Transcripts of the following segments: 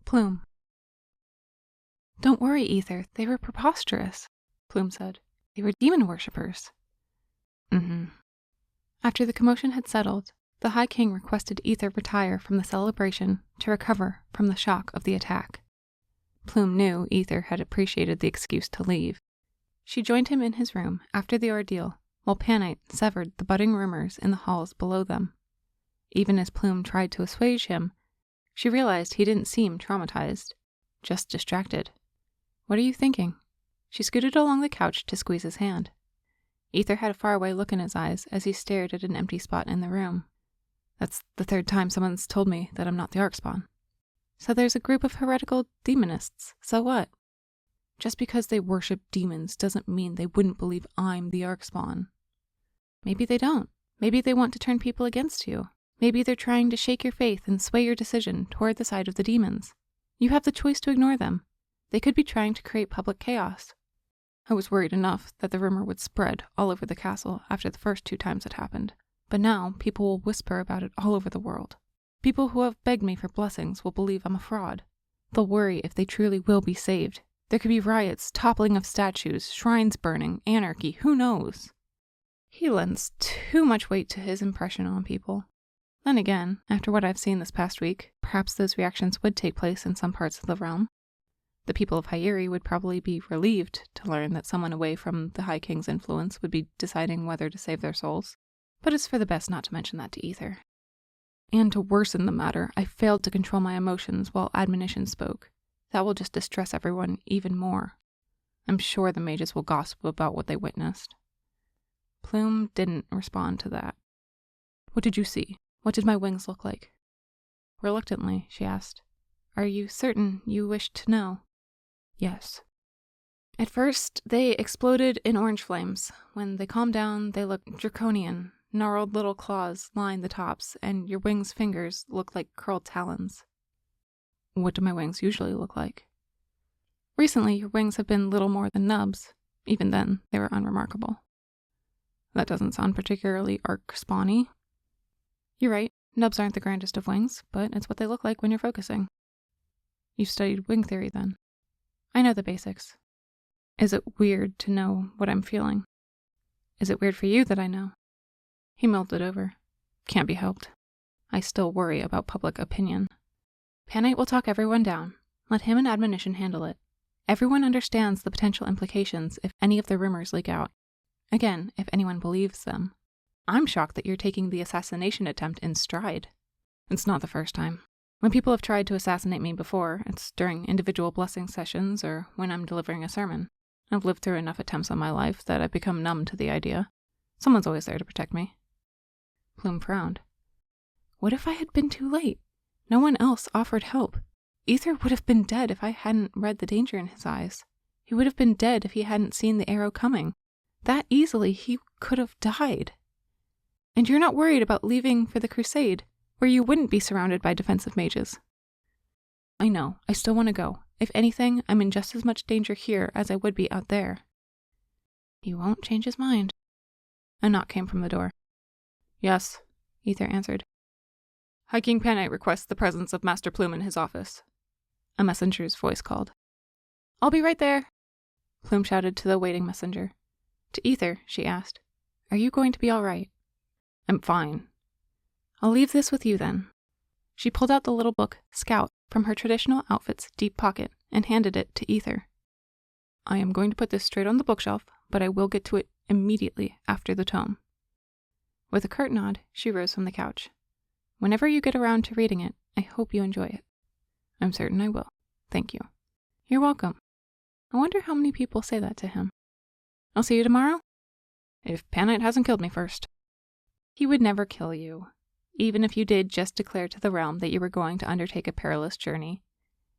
Plume. Don't worry, Ether. They were preposterous, Plume said. They were demon worshippers. After the commotion had settled, the High King requested Ether retire from the celebration to recover from the shock of the attack. Plume knew Ether had appreciated the excuse to leave. She joined him in his room after the ordeal, while Panite severed the budding rumors in the halls below them. Even as Plume tried to assuage him, she realized he didn't seem traumatized, just distracted. What are you thinking? She scooted along the couch to squeeze his hand. Ether had a faraway look in his eyes as he stared at an empty spot in the room. That's the third time someone's told me that I'm not the Archspawn. So there's a group of heretical demonists. So what? Just because they worship demons doesn't mean they wouldn't believe I'm the Archspawn. Maybe they don't. Maybe they want to turn people against you. Maybe they're trying to shake your faith and sway your decision toward the side of the demons. You have the choice to ignore them. They could be trying to create public chaos. I was worried enough that the rumor would spread all over the castle after the first 2 times it happened. But now people will whisper about it all over the world. People who have begged me for blessings will believe I'm a fraud. They'll worry if they truly will be saved. There could be riots, toppling of statues, shrines burning, anarchy, who knows? He lends too much weight to his impression on people. Then again, after what I've seen this past week, perhaps those reactions would take place in some parts of the realm. The people of Hyeri would probably be relieved to learn that someone away from the High King's influence would be deciding whether to save their souls. But it's for the best not to mention that to Ether. And to worsen the matter, I failed to control my emotions while admonition spoke. That will just distress everyone even more. I'm sure the mages will gossip about what they witnessed. Plume didn't respond to that. What did you see? What did my wings look like? Reluctantly, she asked. Are you certain you wish to know? Yes. At first, they exploded in orange flames. When they calmed down, they looked draconian. Gnarled little claws lined the tops, and your wings' fingers looked like curled talons. What do my wings usually look like? Recently, your wings have been little more than nubs. Even then, they were unremarkable. That doesn't sound particularly Archspawn-y. You're right, nubs aren't the grandest of wings, but it's what they look like when you're focusing. You've studied wing theory, then. I know the basics. Is it weird to know what I'm feeling? Is it weird for you that I know? He mulled it over. Can't be helped. I still worry about public opinion. Panite will talk everyone down. Let him and admonition handle it. Everyone understands the potential implications if any of the rumors leak out. Again, if anyone believes them. I'm shocked that you're taking the assassination attempt in stride. It's not the first time. When people have tried to assassinate me before, it's during individual blessing sessions or when I'm delivering a sermon. I've lived through enough attempts in my life that I've become numb to the idea. Someone's always there to protect me. Plume frowned. What if I had been too late? No one else offered help. Ether would have been dead if I hadn't read the danger in his eyes. He would have been dead if he hadn't seen the arrow coming. That easily he could have died. And you're not worried about leaving for the crusade, where you wouldn't be surrounded by defensive mages. I know, I still want to go. If anything, I'm in just as much danger here as I would be out there. He won't change his mind. A knock came from the door. Yes, Ether answered. High King Panite requests the presence of Master Plume in his office. A messenger's voice called. I'll be right there, Plume shouted to the waiting messenger. To Ether, she asked, Are you going to be all right? I'm fine. I'll leave this with you then. She pulled out the little book, Scout, from her traditional outfit's deep pocket and handed it to Ether. I am going to put this straight on the bookshelf, but I will get to it immediately after the tome. With a curt nod, she rose from the couch. Whenever you get around to reading it, I hope you enjoy it. I'm certain I will. Thank you. You're welcome. I wonder how many people say that to him. I'll see you tomorrow? If Panite hasn't killed me first. He would never kill you, even if you did just declare to the realm that you were going to undertake a perilous journey.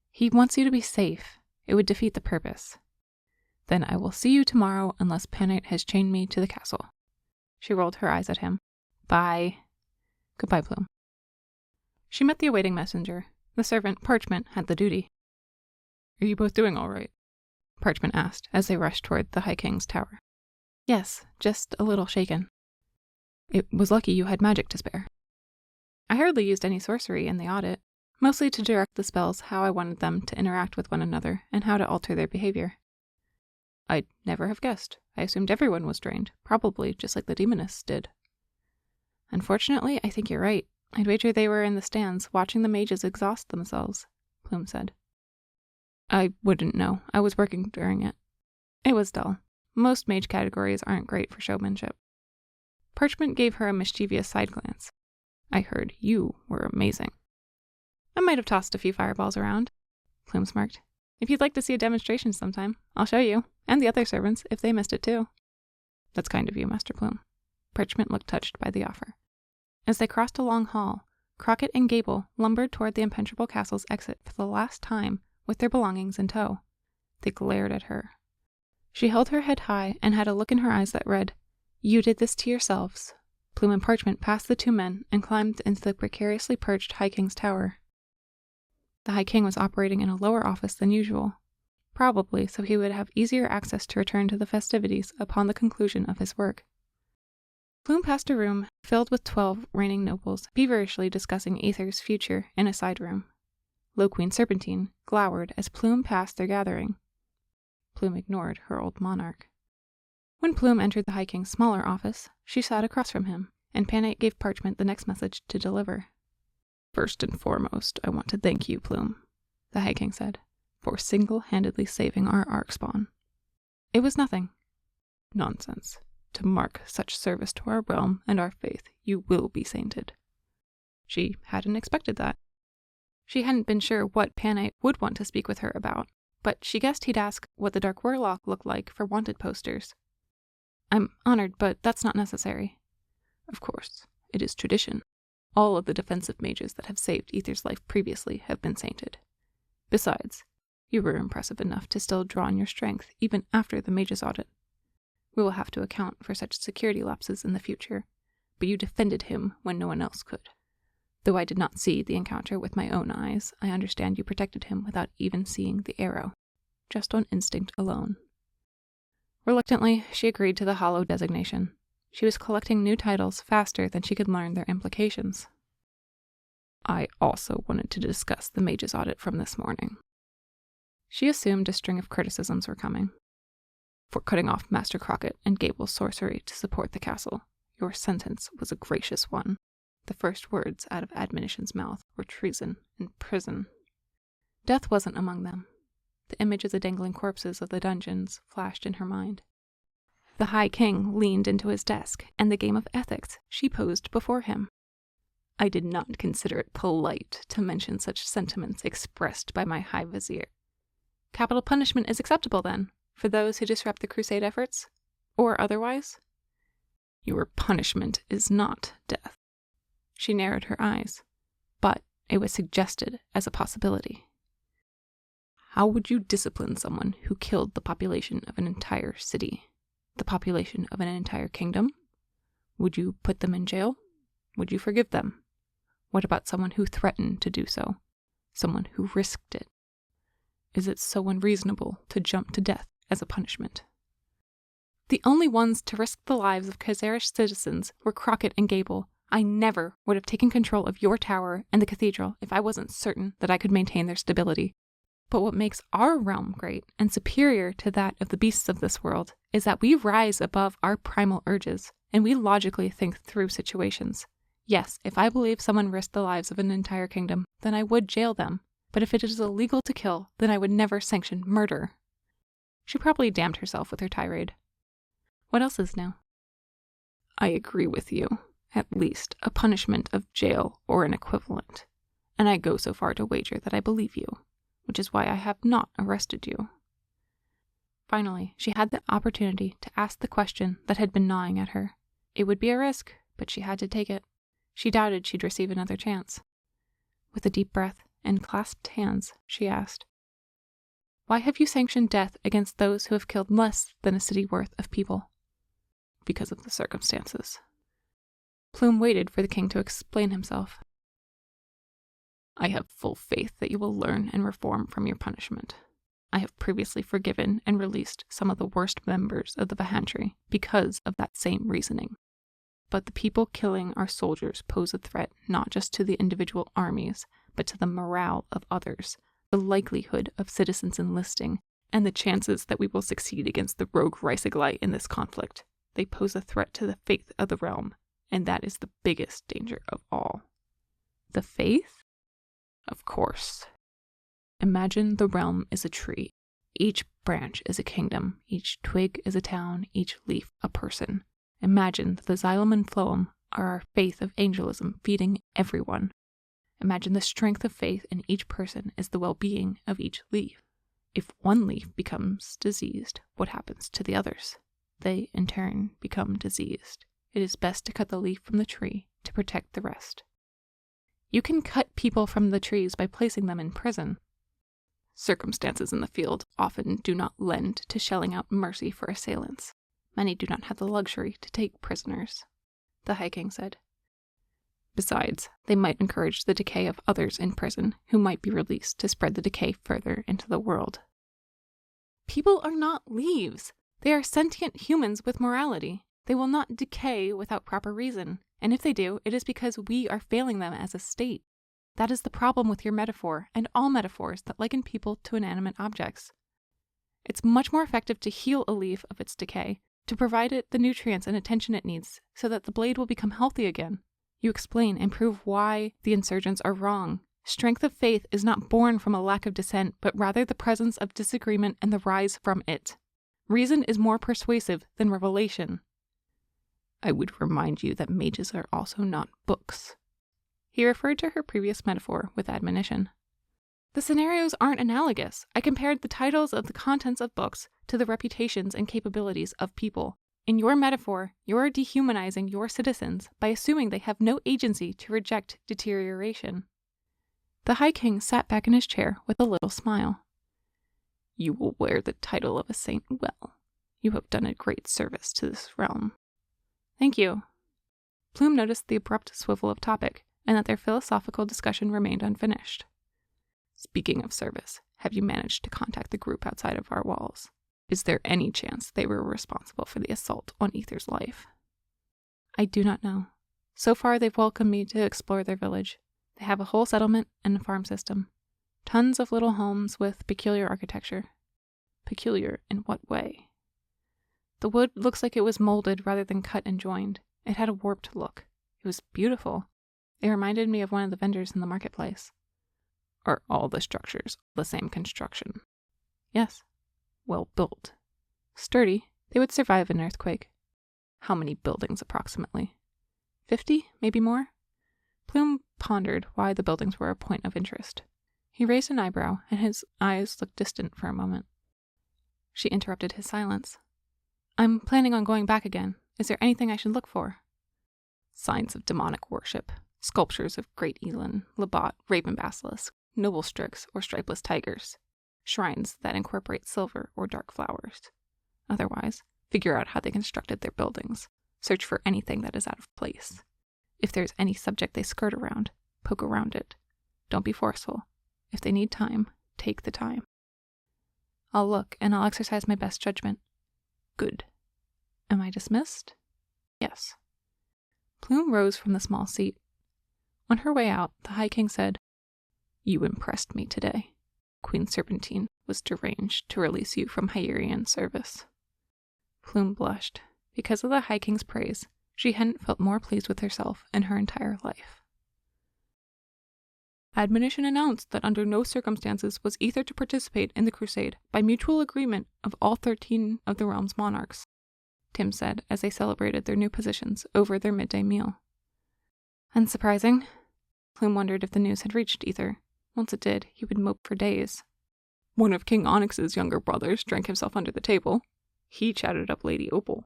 He wants you to be safe. It would defeat the purpose. Then I will see you tomorrow unless Panite has chained me to the castle. She rolled her eyes at him. Bye. Goodbye, Plume. She met the awaiting messenger. The servant, Parchment, had the duty. Are you both doing all right? Parchment asked as they rushed toward the High King's tower. Yes, just a little shaken. It was lucky you had magic to spare. I hardly used any sorcery in the audit. Mostly to direct the spells how I wanted them to interact with one another and how to alter their behavior. I'd never have guessed. I assumed everyone was trained, probably just like the demonists did. Unfortunately, I think you're right. I'd wager they were in the stands watching the mages exhaust themselves, Plume said. I wouldn't know. I was working during it. It was dull. Most mage categories aren't great for showmanship. Parchment gave her a mischievous side glance. I heard you were amazing. I might have tossed a few fireballs around, Plume smirked. If you'd like to see a demonstration sometime, I'll show you, and the other servants, if they missed it too. That's kind of you, Master Plume. Parchment looked touched by the offer. As they crossed a long hall, Crockett and Gable lumbered toward the impenetrable castle's exit for the last time with their belongings in tow. They glared at her. She held her head high and had a look in her eyes that read, "You did this to yourselves." Plume and Parchment passed the two men and climbed into the precariously perched High King's tower. The High King was operating in a lower office than usual, probably so he would have easier access to return to the festivities upon the conclusion of his work. Plume passed a room filled with 12 reigning nobles feverishly discussing Aether's future in a side room. Low Queen Serpentine glowered as Plume passed their gathering. Plume ignored her old monarch. When Plume entered the High King's smaller office, she sat across from him, and Panate gave Parchment the next message to deliver. "First and foremost, I want to thank you, Plume," the High King said, "for single-handedly saving our Archspawn." It was nothing. Nonsense. To mark such service to our realm and our faith, you will be sainted. She hadn't expected that. She hadn't been sure what Panate would want to speak with her about, but she guessed he'd ask what the Dark Warlock looked like for wanted posters. "I'm honored, but that's not necessary." "Of course. It is tradition. All of the defensive mages that have saved Aether's life previously have been sainted. Besides, you were impressive enough to still draw on your strength even after the mage's audit. We will have to account for such security lapses in the future, but you defended him when no one else could. Though I did not see the encounter with my own eyes, I understand you protected him without even seeing the arrow, just on instinct alone." Reluctantly, she agreed to the hollow designation. She was collecting new titles faster than she could learn their implications. "I also wanted to discuss the mage's audit from this morning." She assumed a string of criticisms were coming. "For cutting off Master Crockett and Gable's sorcery to support the castle, your sentence was a gracious one. The first words out of Admonition's mouth were treason and prison." Death wasn't among them. The image of the dangling corpses of the dungeons flashed in her mind. The High King leaned into his desk, and the game of ethics she posed before him. "I did not consider it polite to mention such sentiments expressed by my High Vizier." "Capital punishment is acceptable, then, for those who disrupt the crusade efforts? Or otherwise?" "Your punishment is not death." She narrowed her eyes, but it was suggested as a possibility. "How would you discipline someone who killed the population of an entire city? The population of an entire kingdom? Would you put them in jail? Would you forgive them? What about someone who threatened to do so? Someone who risked it? Is it so unreasonable to jump to death as a punishment?" "The only ones to risk the lives of Khazarish citizens were Crockett and Gable. I never would have taken control of your tower and the cathedral if I wasn't certain that I could maintain their stability. But what makes our realm great and superior to that of the beasts of this world is that we rise above our primal urges, and we logically think through situations. Yes, if I believe someone risked the lives of an entire kingdom, then I would jail them. But if it is illegal to kill, then I would never sanction murder." She probably damned herself with her tirade. What else is new? "I agree with you. At least a punishment of jail or an equivalent. And I go so far to wager that I believe you, which is why I have not arrested you." Finally, she had the opportunity to ask the question that had been gnawing at her. It would be a risk, but she had to take it. She doubted she'd receive another chance. With a deep breath and clasped hands, she asked, "Why have you sanctioned death against those who have killed less than a city worth of people?" "Because of the circumstances." Plume waited for the king to explain himself. "I have full faith that you will learn and reform from your punishment. I have previously forgiven and released some of the worst members of the Vahantry because of that same reasoning. But the people killing our soldiers pose a threat not just to the individual armies, but to the morale of others, the likelihood of citizens enlisting, and the chances that we will succeed against the rogue Reiseglite in this conflict. They pose a threat to the faith of the realm, and that is the biggest danger of all. The faith? Of course. Imagine the realm is a tree. Each branch is a kingdom, each twig is a town, each leaf a person. Imagine that the xylem and phloem are our faith of angelism feeding everyone. Imagine the strength of faith in each person is the well-being of each leaf. If one leaf becomes diseased, what happens to the others? They, in turn, become diseased. It is best to cut the leaf from the tree to protect the rest. You can cut people from the trees by placing them in prison. Circumstances in the field often do not lend to shelling out mercy for assailants. Many do not have the luxury to take prisoners, the High King said. Besides, they might encourage the decay of others in prison who might be released to spread the decay further into the world. People are not leaves. They are sentient humans with morality. They will not decay without proper reason, and if they do, it is because we are failing them as a state. That is the problem with your metaphor, and all metaphors that liken people to inanimate objects. It's much more effective to heal a leaf of its decay, to provide it the nutrients and attention it needs, so that the blade will become healthy again. You explain and prove why the insurgents are wrong. Strength of faith is not born from a lack of dissent, but rather the presence of disagreement and the rise from it. Reason is more persuasive than revelation. I would remind you that mages are also not books. He referred to her previous metaphor with admonition. The scenarios aren't analogous. I compared the titles of the contents of books to the reputations and capabilities of people. In your metaphor, you're dehumanizing your citizens by assuming they have no agency to reject deterioration. The High King sat back in his chair with a little smile. You will wear the title of a saint well. You have done a great service to this realm. Thank you. Plume noticed the abrupt swivel of topic, and that their philosophical discussion remained unfinished. Speaking of service, have you managed to contact the group outside of our walls? Is there any chance they were responsible for the assault on Ether's life? I do not know. So far, they've welcomed me to explore their village. They have a whole settlement and a farm system. Tons of little homes with peculiar architecture. Peculiar in what way? The wood looks like it was molded rather than cut and joined. It had a warped look. It was beautiful. It reminded me of one of the vendors in the marketplace. Are all the structures the same construction? Yes. Well built. Sturdy. They would survive an earthquake. How many buildings approximately? 50, maybe more? Plume pondered why the buildings were a point of interest. He raised an eyebrow, and his eyes looked distant for a moment. She interrupted his silence. I'm planning on going back again. Is there anything I should look for? Signs of demonic worship. Sculptures of Great Elin, Labat, Raven Basilisk, Noble Strix, or Stripeless Tigers. Shrines that incorporate silver or dark flowers. Otherwise, figure out how they constructed their buildings. Search for anything that is out of place. If there's any subject they skirt around, poke around it. Don't be forceful. If they need time, take the time. I'll look, and I'll exercise my best judgment. Good. Am I dismissed? Yes. Plume rose from the small seat. On her way out, the High King said, You impressed me today. Queen Serpentine was deranged to release you from Hyerian service. Plume blushed. Because of the High King's praise, she hadn't felt more pleased with herself in her entire life. Admonition announced that under no circumstances was Ether to participate in the crusade by mutual agreement of all 13 of the realm's monarchs, Tim said as they celebrated their new positions over their midday meal. Unsurprising. Plume wondered if the news had reached Ether. Once it did, he would mope for days. One of King Onyx's younger brothers drank himself under the table. He chatted up Lady Opal.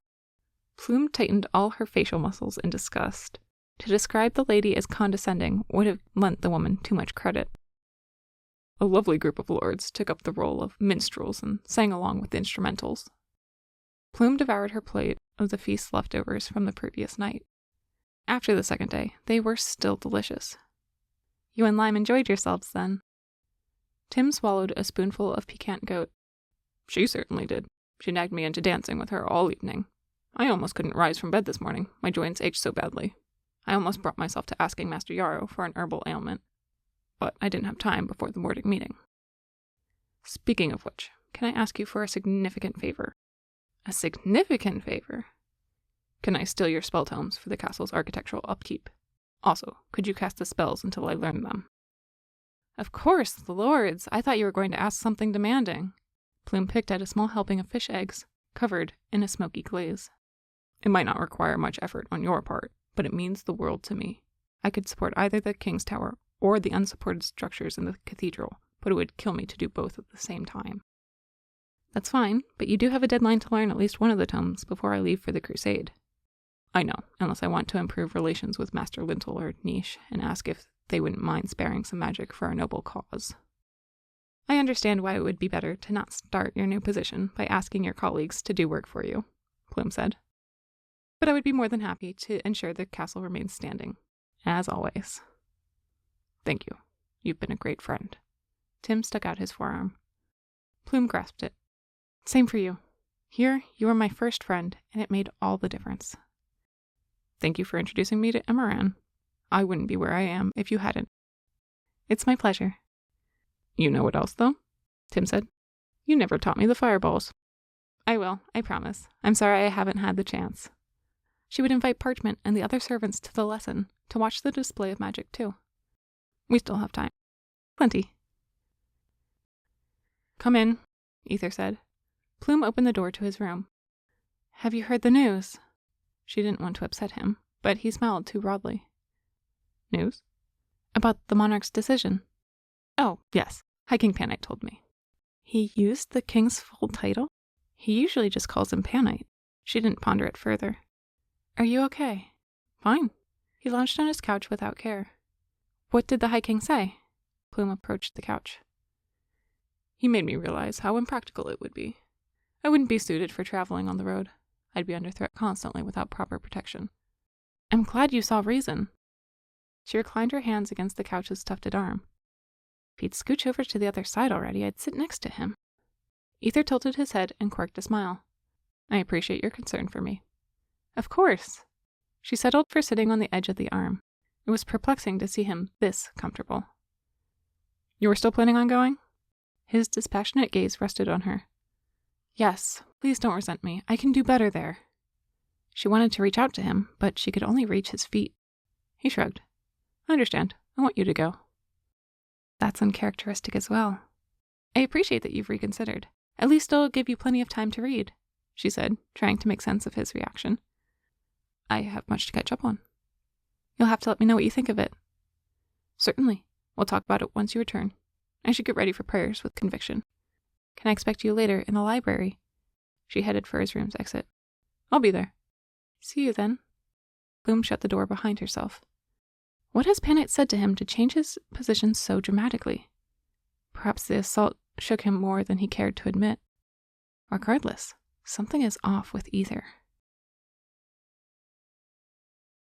Plume tightened all her facial muscles in disgust. To describe the lady as condescending would have lent the woman too much credit. A lovely group of lords took up the role of minstrels and sang along with the instrumentals. Plume devoured her plate of the feast's leftovers from the previous night. After the second day, they were still delicious. You and Lime enjoyed yourselves, then? Tim swallowed a spoonful of piquant goat. She certainly did. She nagged me into dancing with her all evening. I almost couldn't rise from bed this morning. My joints ached so badly. I almost brought myself to asking Master Yarrow for an herbal ailment. but I didn't have time before the morning meeting. Speaking of which, can I ask you for a significant favor? A significant favor? Can I steal your spell tomes for the castle's architectural upkeep? Also, could you cast the spells until I learn them? Of course, the lords! I thought you were going to ask something demanding. Plume picked at a small helping of fish eggs, covered in a smoky glaze. It might not require much effort on your part, but it means the world to me. I could support either the King's Tower or the unsupported structures in the cathedral, but it would kill me to do both at the same time. That's fine, but you do have a deadline to learn at least one of the tomes before I leave for the crusade. I know, unless I want to improve relations with Master Lintel or Niche and ask if they wouldn't mind sparing some magic for our noble cause. I understand why it would be better to not start your new position by asking your colleagues to do work for you, Plume said. But I would be more than happy to ensure the castle remains standing, as always. Thank you. You've been a great friend. Tim stuck out his forearm. Plume grasped it. Same for you. Here, you are my first friend, and it made all the difference. Thank you for introducing me to Emeran. I wouldn't be where I am if you hadn't. It's my pleasure. You know what else, though? Tim said. You never taught me the fireballs. I will, I promise. I'm sorry I haven't had the chance. She would invite Parchment and the other servants to the lesson to watch the display of magic, too. We still have time. Plenty. Come in, Ether said. Plume opened the door to his room. Have you heard the news? She didn't want to upset him, but he smiled too broadly. News? About the monarch's decision. Oh, yes. High King Panite told me. He used the king's full title? He usually just calls him Panite. She didn't ponder it further. Are you okay? Fine. He lounged on his couch without care. What did the High King say? Plume approached the couch. He made me realize how impractical it would be. I wouldn't be suited for traveling on the road. I'd be under threat constantly without proper protection. I'm glad you saw reason. She reclined her hands against the couch's tufted arm. If he'd scooch over to the other side already, I'd sit next to him. Ether tilted his head and quirked a smile. I appreciate your concern for me. Of course. She settled for sitting on the edge of the arm. It was perplexing to see him this comfortable. You were still planning on going? His dispassionate gaze rested on her. Yes, please don't resent me. I can do better there. She wanted to reach out to him, but she could only reach his feet. He shrugged. I understand. I want you to go. That's uncharacteristic as well. I appreciate that you've reconsidered. At least it'll give you plenty of time to read, she said, trying to make sense of his reaction. I have much to catch up on. You'll have to let me know what you think of it. Certainly. We'll talk about it once you return. I should get ready for prayers with conviction. Can I expect you later in the library? She headed for his room's exit. I'll be there. See you then. Plume shut the door behind herself. What has Panite said to him to change his position so dramatically? Perhaps the assault shook him more than he cared to admit. Regardless, something is off with Ether.